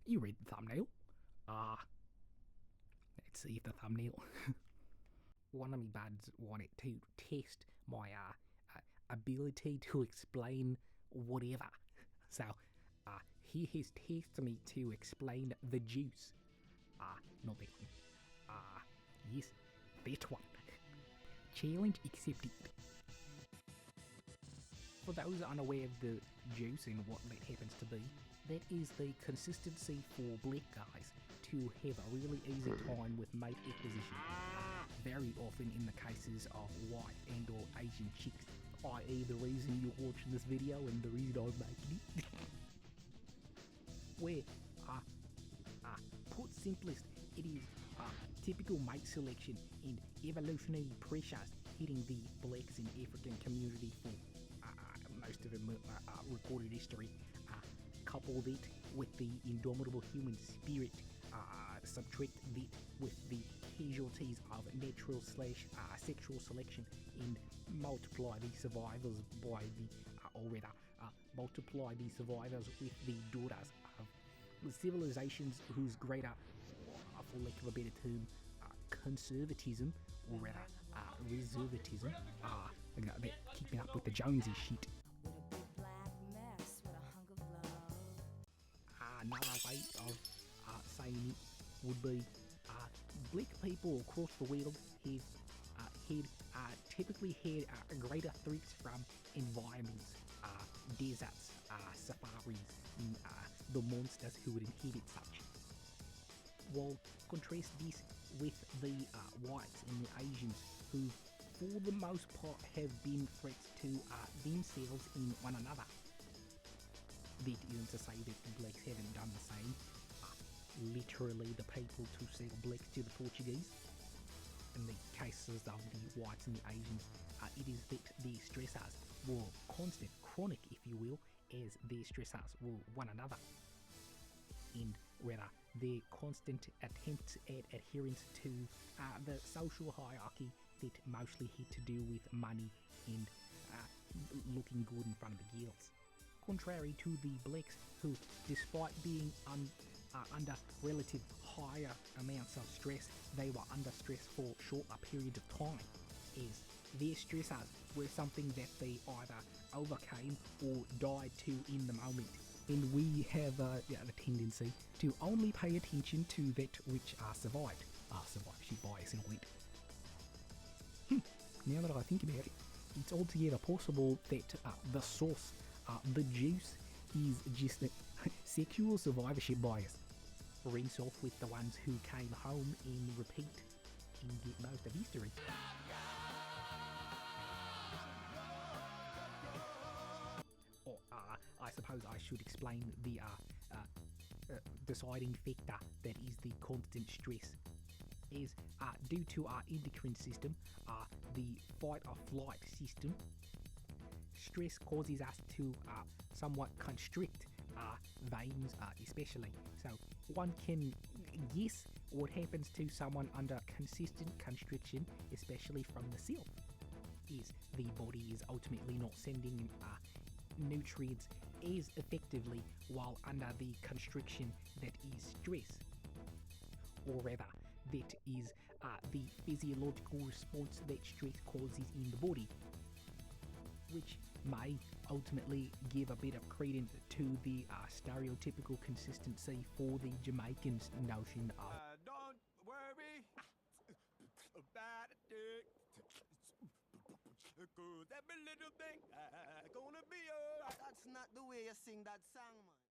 You read the thumbnail. Let's see if the thumbnail. One of me buds wanted to test my ability to explain whatever. So, he has tested me to explain the juice. Not that one. Yes, that one. Challenge accepted. For those unaware of the juice and what that happens to be, that is the consistency for black guys to have a really easy time with mate acquisition. Very often in the cases of white and or Asian chicks, i.e. the reason you're watching this video and the reason I'm making it. Where, put simplest, it is typical mate selection and evolutionary pressures hitting the blacks in African community for most of them recorded history. Couple that with the indomitable human spirit, subtract that with the casualties of natural / sexual selection, and multiply the survivors by the, or rather, multiply the survivors with the daughters of civilizations whose greater, for lack of a better term, conservatism, or rather, reservatism, keeping up with the Jonesy shit. Another way of saying it would be black people across the world have typically had greater threats from environments, deserts, safaris, and the monsters who would inhabit such. While contrast this with the whites and the Asians, who for the most part have been threats to themselves and one another. That isn't to say that the blacks haven't done the same. Literally the people to sell blacks to the Portuguese. In the cases of the whites and the Asians, it is that their stressors were constant, chronic if you will, as their stressors were one another. And rather, their constant attempts at adherence to the social hierarchy that mostly had to do with money and looking good in front of the girls. Contrary to the blacks, who, despite being under relative higher amounts of stress, they were under stress for shorter periods of time, as their stressors were something that they either overcame or died to in the moment. And we have the tendency to only pay attention to that which survived. Survived, she bias and all that. Now that I think about it, it's altogether possible that the source, the juice, is just a sexual survivorship bias. Rinse off with the ones who came home and repeat and get most of history. Or I suppose I should explain the deciding factor that is the constant stress. Is due to our endocrine system, the fight or flight system, stress causes us to somewhat constrict our veins, especially. So one can guess what happens to someone under consistent constriction, especially from the self, is the body is ultimately not sending nutrients as effectively while under the constriction that is stress. Or rather, that is the physiological response that stress causes in the body, which may ultimately give a bit of credence to the stereotypical consistency for the Jamaicans' notion of don't worry about it, 'cause every little thing gonna be alright. That's not the way you sing that song, man.